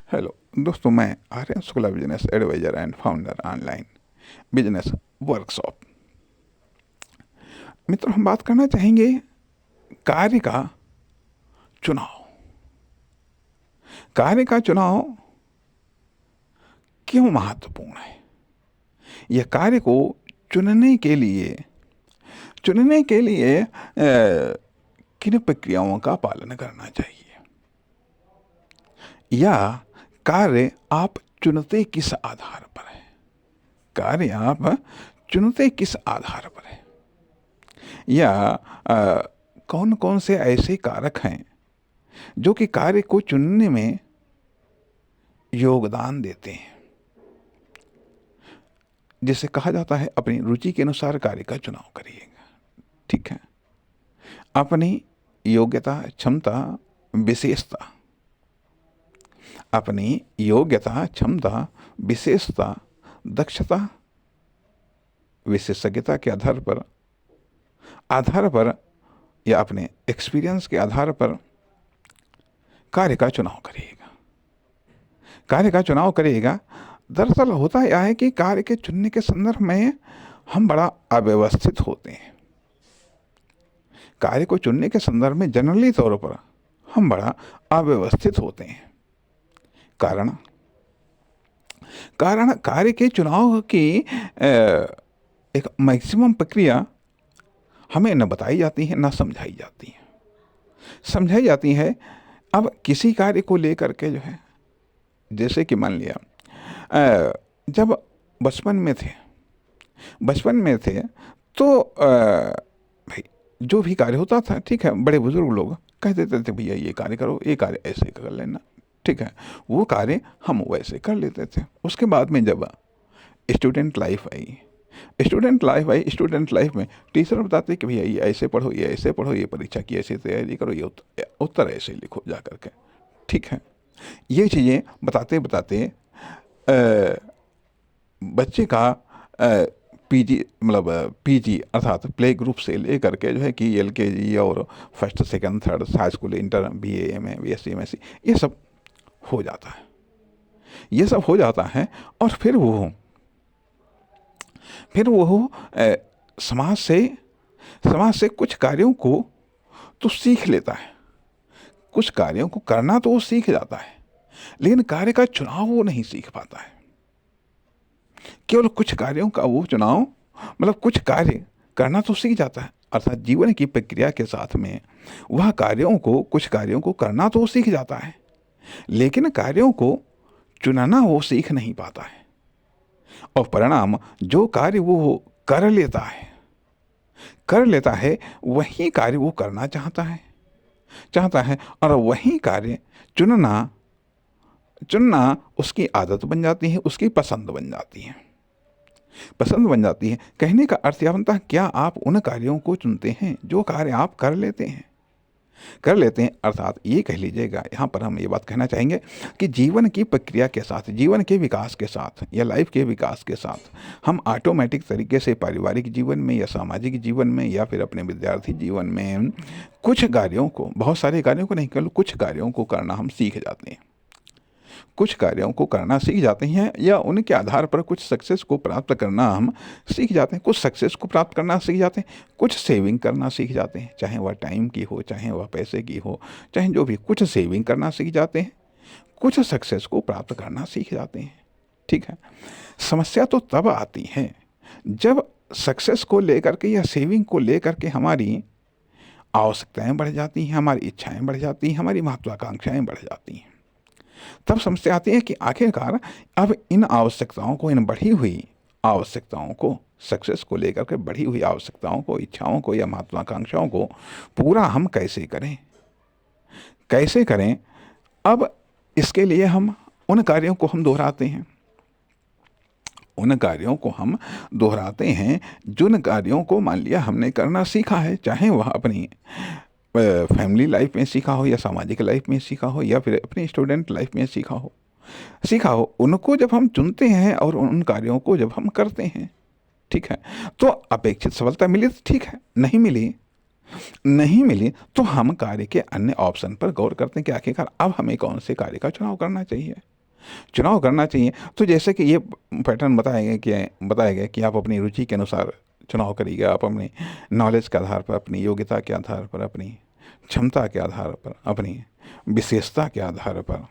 Hello दोस्तों, मैं Aryan Shukla, business adviser and founder online business workshop. मित्रों, हम बात करना चाहेंगे कार्य का चुनाव। कार्य का चुनाव क्यों महत्वपूर्ण है? यह कार्य को चुनने के लिए किन प्रक्रियाओं का पालन करना चाहिए, या कार्य आप चुनते किस आधार पर है? कार्य आप चुनते किस आधार पर है, या कौन कौन से ऐसे कारक हैं जो कि कार्य को चुनने में योगदान देते हैं? जिसे कहा जाता है अपनी रुचि के अनुसार कार्य का चुनाव करिएगा। ठीक है, अपनी योग्यता, क्षमता, विशेषता, अपनी योग्यता, क्षमता, विशेषता, दक्षता, विशेषज्ञता के आधार पर या अपने एक्सपीरियंस के आधार पर कार्य का चुनाव करिएगा। कार्य का चुनाव करिएगा। दरअसल होता यह है कि कार्य के चुनने के संदर्भ में हम बड़ा अव्यवस्थित होते हैं। कार्य को चुनने के संदर्भ में जनरली तौर पर हम बड़ा अव्यवस्थित होते हैं। कारण कार्य के चुनाव की एक मैक्सिमम प्रक्रिया हमें न बताई जाती है, न समझाई जाती है। समझाई जाती है अब किसी कार्य को लेकर के जो है, जैसे कि मान लिया जब बचपन में थे तो भाई जो भी कार्य होता था, ठीक है, बड़े बुजुर्ग लोग कह देते थे भैया ये कार्य करो, ये कार्य ऐसे कर लेना, ठीक है, वो कार्य हम वैसे कर लेते थे। उसके बाद में जब स्टूडेंट लाइफ लाइफ में टीचर बताते कि भैया ये ऐसे पढ़ो, ये ऐसे पढ़ो, ये परीक्षा की ऐसे तैयारी करो, ये उत्तर ऐसे लिखो जा करके। ठीक है, ये चीज़ें बताते बच्चे का पीजी अर्थात प्ले ग्रुप से लेकर के जो है कि एलकेजी और first second third high school, inter, BA, MA, BSc, MSc, ये सब हो जाता है। और फिर वो समाज से कुछ कार्यों को तो सीख लेता है, कुछ कार्यों को करना तो वो सीख जाता है, लेकिन कार्य का चुनाव वो नहीं सीख पाता है। केवल कुछ कार्यों का वो चुनाव, कुछ कार्य करना तो सीख जाता है, अर्थात जीवन की प्रक्रिया के साथ में वह कुछ कार्यों को करना तो सीख जाता है, लेकिन कार्यों को चुनना वो सीख नहीं पाता है। और परिणाम, जो कार्य वो कर लेता है वही कार्य वो करना चाहता है, और वही कार्य चुनना उसकी आदत बन जाती है, उसकी पसंद बन जाती है। कहने का अर्थ यह बनता है, क्या आप उन कार्यों को चुनते हैं जो कार्य आप कर लेते हैं? अर्थात ये कह लीजिएगा, यहाँ पर हम ये बात कहना चाहेंगे कि जीवन की प्रक्रिया के साथ, जीवन के विकास के साथ या लाइफ के विकास के साथ हम ऑटोमेटिक तरीके से पारिवारिक जीवन में या सामाजिक जीवन में या फिर अपने विद्यार्थी जीवन में कुछ कार्यों को, बहुत सारे कार्यों को नहीं, केवल कुछ कार्यों को करना हम सीख जाते हैं। कुछ कार्यों को करना सीख जाते हैं या उनके आधार पर कुछ सक्सेस को प्राप्त करना हम सीख जाते हैं। कुछ सक्सेस को प्राप्त करना सीख जाते हैं, कुछ सेविंग करना सीख जाते हैं, चाहे वह टाइम की हो, चाहे वह पैसे की हो, चाहे जो भी, कुछ सेविंग करना सीख जाते हैं, कुछ सक्सेस को प्राप्त करना सीख जाते हैं। ठीक है, समस्या तो तब आती है जब सक्सेस को लेकर के या सेविंग को लेकर के हमारी आवश्यकताएं बढ़ जाती हैं, हमारी इच्छाएं बढ़ जाती हैं, हमारी महत्वाकांक्षाएं बढ़ जाती हैं। तब समस्या आती है कि आखिरकार अब इन आवश्यकताओं को, इन बढ़ी हुई आवश्यकताओं को, सक्सेस को लेकर के बढ़ी हुई आवश्यकताओं को, इच्छाओं को या महत्वाकांक्षाओं को पूरा हम कैसे करें? अब इसके लिए हम उन कार्यों को हम दोहराते हैं जिन कार्यों को मान लिया हमने करना सीखा है, चाहे वह अपनी फैमिली लाइफ में सीखा हो या सामाजिक लाइफ में सीखा हो या फिर अपनी स्टूडेंट लाइफ में सीखा हो, उनको जब हम चुनते हैं और उन कार्यों को जब हम करते हैं, ठीक है, तो अपेक्षित सफलता मिली तो ठीक है, नहीं मिली तो हम कार्य के अन्य ऑप्शन पर गौर करते हैं कि आखिरकार अब हमें कौन से कार्य का चुनाव करना चाहिए। चुनाव करना चाहिए। तो जैसे कि ये पैटर्न बताया गया कि आप अपनी रुचि के अनुसार चुनाव करिए, आप अपने नॉलेज के आधार पर, अपनी योग्यता के आधार पर, अपनी क्षमता के आधार पर, अपनी विशेषता के आधार पर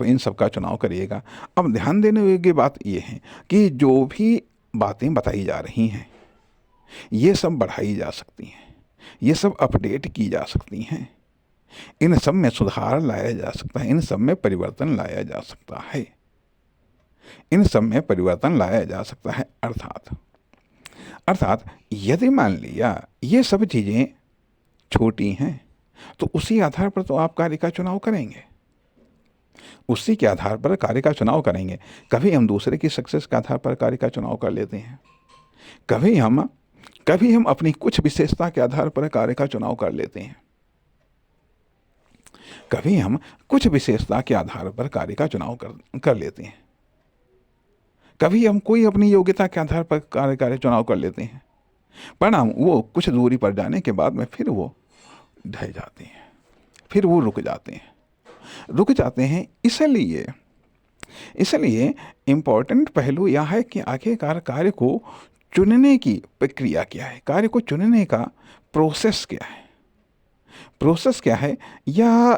इन सब का चुनाव करिएगा। अब ध्यान देने योग्य बात ये है कि जो भी बातें बताई जा रही हैं ये सब बढ़ाई जा सकती हैं, ये सब अपडेट की जा सकती हैं, इन सब में सुधार लाया जा सकता है, इन सब में परिवर्तन लाया जा सकता है, इन सब में परिवर्तन लाया जा सकता है। अर्थात यदि मान लिया ये सब चीज़ें छोटी हैं तो उसी आधार पर तो आप कार्य का चुनाव करेंगे, उसी के आधार पर कार्य का चुनाव करेंगे। कभी हम दूसरे की सक्सेस के आधार पर कार्य का चुनाव कर लेते हैं, कभी हम अपनी कुछ विशेषता के आधार पर कार्य का चुनाव कर लेते हैं, कभी हम कुछ विशेषता के आधार पर कार्य का चुनाव कर लेते हैं, कभी हम कोई अपनी योग्यता के आधार पर कार्य चुनाव कर लेते हैं। परिणाम वो कुछ दूरी पर जाने के बाद में फिर वो ढह जाते हैं, फिर वो रुक जाते हैं। इसलिए इम्पोर्टेंट पहलू यह है कि आखिरकार कार्य को चुनने की प्रक्रिया क्या है, कार्य को चुनने का प्रोसेस क्या है, या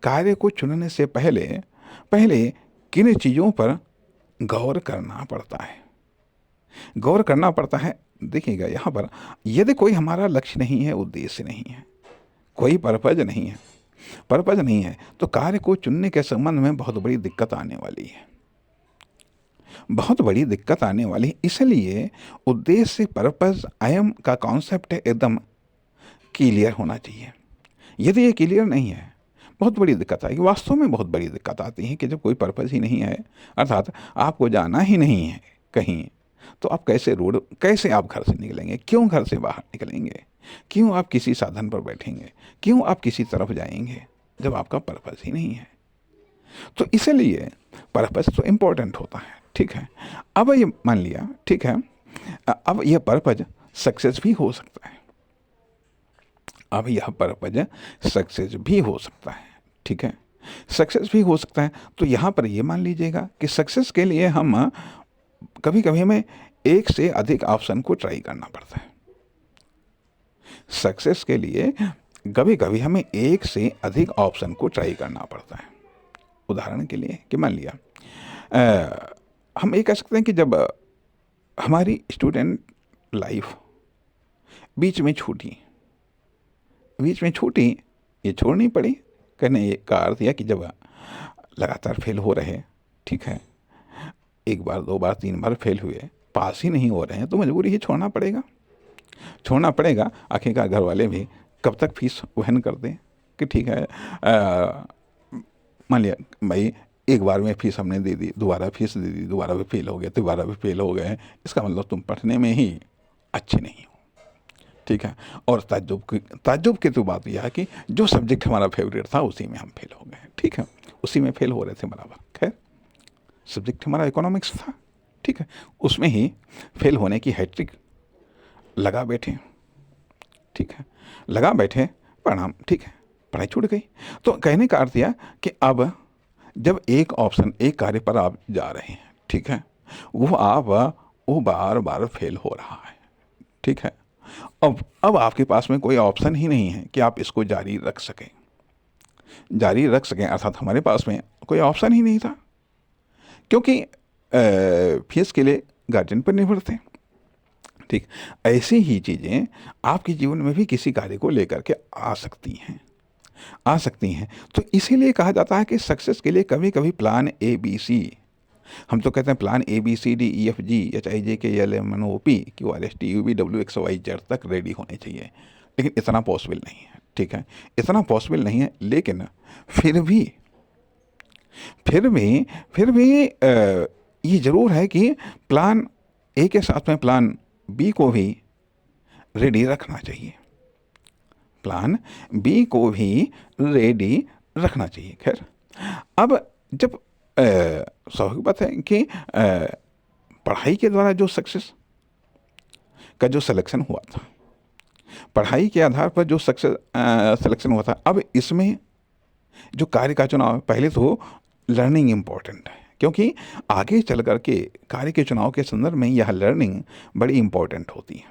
कार्य को चुनने से पहले किन चीज़ों पर गौर करना पड़ता है। देखिएगा यहाँ पर यदि कोई हमारा लक्ष्य नहीं है, उद्देश्य नहीं है, कोई पर्पज नहीं है तो कार्य को चुनने के संबंध में बहुत बड़ी दिक्कत आने वाली है। इसलिए उद्देश्य, पर्पज, एम का कॉन्सेप्ट एकदम क्लियर होना चाहिए। यदि ये क्लियर नहीं है बहुत बड़ी दिक्कत आएगी। वास्तव में बहुत बड़ी दिक्कत आती है कि जब कोई पर्पस ही नहीं है, अर्थात आपको जाना ही नहीं है कहीं, तो आप कैसे आप घर से निकलेंगे, क्यों घर से बाहर निकलेंगे, क्यों आप किसी साधन पर बैठेंगे, क्यों आप किसी तरफ जाएंगे जब आपका पर्पस ही नहीं है। तो इसलिए पर्पस तो इम्पोर्टेंट होता है, ठीक है। अब ये मान लिया, ठीक है, अब यह पर्पस सक्सेस भी हो सकता है, ठीक है, सक्सेस भी हो सकता है। तो यहाँ पर ये मान लीजिएगा कि सक्सेस के लिए हम कभी हमें एक से अधिक ऑप्शन को ट्राई करना पड़ता है। सक्सेस के लिए कभी हमें एक से अधिक ऑप्शन को ट्राई करना पड़ता है। उदाहरण के लिए कि मान लिया हम ये कह सकते हैं कि जब हमारी स्टूडेंट लाइफ बीच में छूटी, ये छोड़नी पड़ी। कहने का अर्थ यह कि जब लगातार फेल हो रहे, ठीक है, एक बार, दो बार, तीन बार फेल हुए, पास ही नहीं हो रहे हैं, तो मजबूरी ही छोड़ना पड़ेगा। आखिरकार घर वाले भी कब तक फीस वहन कर दें कि ठीक है, मान लिया भाई एक बार में फीस हमने दे दी, दोबारा फीस दे दी, दोबारा भी फेल हो गए, दोबारा भी फेल हो गए, इसका मतलब तुम पढ़ने में ही अच्छे नहीं हो, ठीक है। और ताज्जुब की तो बात यह है कि जो सब्जेक्ट हमारा फेवरेट था उसी में हम फेल हो गए, ठीक है, उसी में फेल हो रहे थे बराबर। खैर, सब्जेक्ट हमारा इकोनॉमिक्स था, ठीक है, उसमें ही फेल होने की हैट्रिक लगा बैठे, ठीक है, परिणाम, ठीक है, पढ़ाई छूट गई। तो कहने का अर्थ यह कि अब जब एक कार्य पर आप जा रहे हैं, ठीक है, वो बार बार फेल हो रहा है, ठीक है, अब आपके पास में कोई ऑप्शन ही नहीं है कि आप इसको जारी रख सकें, अर्थात हमारे पास में कोई ऑप्शन ही नहीं था, क्योंकि फीस के लिए गार्जियन पर निर्भर थे, ठीक। ऐसी ही चीज़ें आपके जीवन में भी किसी कार्य को लेकर के आ सकती हैं। तो इसीलिए कहा जाता है कि सक्सेस के लिए कभी प्लान ABC, हम तो कहते हैं प्लान ABCDEFGHIJKLMNOPQRSTUVWXYZ तक रेडी होने चाहिए, लेकिन इतना पॉसिबल नहीं है, ठीक है, इतना पॉसिबल नहीं है। लेकिन फिर भी ये ज़रूर है कि प्लान ए के साथ में प्लान बी को भी रेडी रखना चाहिए, खैर, अब जब स्वाभाविक बात है कि पढ़ाई के द्वारा जो सक्सेस का जो सिलेक्शन हुआ था, पढ़ाई के आधार पर जो सक्सेस सिलेक्शन हुआ था, अब इसमें जो कार्य का चुनाव, पहले तो लर्निंग इम्पोर्टेंट है, क्योंकि आगे चल कर के कार्य के चुनाव के संदर्भ में यह लर्निंग बड़ी इम्पोर्टेंट होती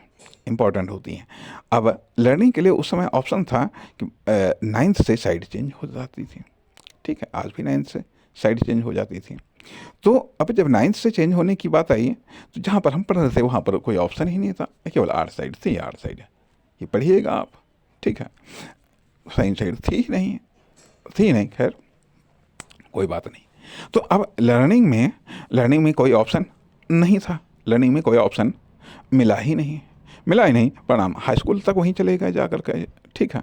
है। अब लर्निंग के लिए उस समय ऑप्शन था कि 9th से साइड चेंज हो जाती थी, ठीक है, आज भी 9th से साइड चेंज हो जाती थी। तो अब जब 9th से चेंज होने की बात आई, तो जहाँ पर हम पढ़ रहे थे वहाँ पर कोई ऑप्शन ही नहीं था, केवल आर्ट साइड थी, आर्ट साइड ये पढ़िएगा आप, ठीक है, साइंस साइड थी ही नहीं, खैर कोई बात नहीं। तो अब लर्निंग में कोई ऑप्शन नहीं था, लर्निंग में कोई ऑप्शन मिला ही नहीं, परिणाम हाई स्कूल तक वहीं चले गए जा कर के, ठीक है।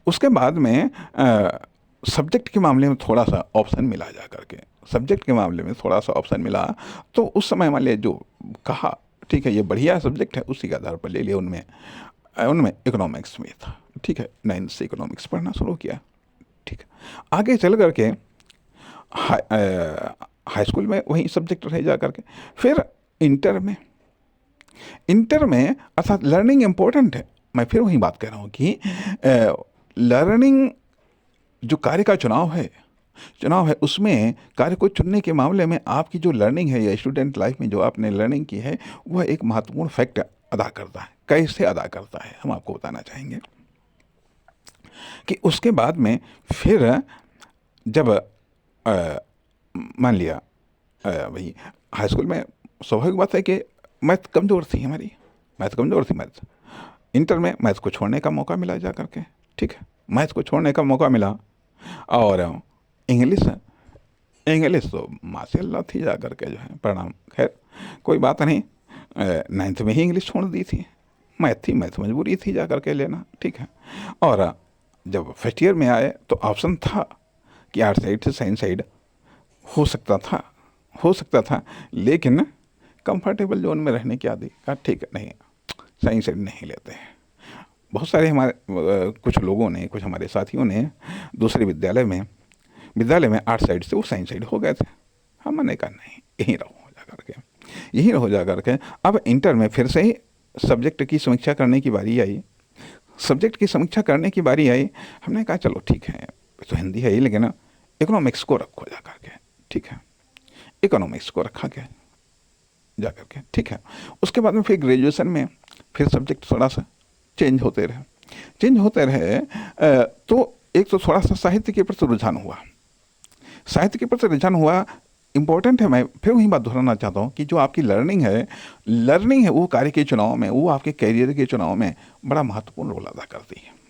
उसके बाद में सब्जेक्ट के मामले में थोड़ा सा ऑप्शन मिला जा कर के, सब्जेक्ट के मामले में थोड़ा सा ऑप्शन मिला, तो उस समय मान लिया जो कहा, ठीक है, ये बढ़िया सब्जेक्ट है, उसी के आधार पर ले लिया। उनमें इकोनॉमिक्स में था, ठीक है, 9th से इकोनॉमिक्स पढ़ना शुरू किया, ठीक है। आगे चल कर के हाई स्कूल में वही सब्जेक्ट रहे जा करके, फिर इंटर में अर्थात लर्निंग इम्पोर्टेंट है। मैं फिर वही बात कह रहा हूँ कि लर्निंग जो कार्य का चुनाव है, उसमें कार्य को चुनने के मामले में आपकी जो लर्निंग है या स्टूडेंट लाइफ में जो आपने लर्निंग की है, वह एक महत्वपूर्ण फैक्ट अदा करता है। कैसे अदा करता है, हम आपको बताना चाहेंगे कि उसके बाद में फिर जब मान लिया भाई हाई स्कूल में स्वाभाविक बात है कि मैथ कमज़ोर थी हमारी, मैथ इंटर में मैथ को छोड़ने का मौका मिला जा करके, ठीक है, मैथ को छोड़ने का मौका मिला। और इंग्लिश तो माशाल्लाह थी जा करके जो है, परिणाम खैर कोई बात नहीं, 9th में ही इंग्लिश छोड़ दी थी, मैथ मजबूरी थी जा करके लेना, ठीक है। और जब फर्स्ट ईयर में आए तो ऑप्शन था कि आर्ट साइड से साइंस साइड हो सकता था, लेकिन कंफर्टेबल जोन में रहने की आदि का, ठीक है, नहीं साइंस साइड नहीं लेते हैं। बहुत सारे हमारे कुछ लोगों ने, कुछ हमारे साथियों ने दूसरे विद्यालय में आर्ट साइड से वो साइंस साइड हो गए थे। हम मैंने कहा नहीं, यहीं रहो जा करके। अब इंटर में फिर से ही सब्जेक्ट की समीक्षा करने की बारी आई, हमने कहा चलो ठीक है, तो हिंदी है ही, लेकिन इकोनॉमिक्स को रखो जा करके, ठीक है, इकोनॉमिक्स को रखा गया जा करके, ठीक है। उसके बाद में फिर ग्रेजुएशन में फिर सब्जेक्ट थोड़ा सा चेंज होते रहे, तो एक तो थोड़ा सा साहित्य के प्रति रुझान हुआ, इम्पोर्टेंट है। मैं फिर वही बात दोहराना चाहता हूँ कि जो आपकी लर्निंग है वो कार्य के चुनाव में, वो आपके करियर के चुनाव में बड़ा महत्वपूर्ण रोल अदा करती है।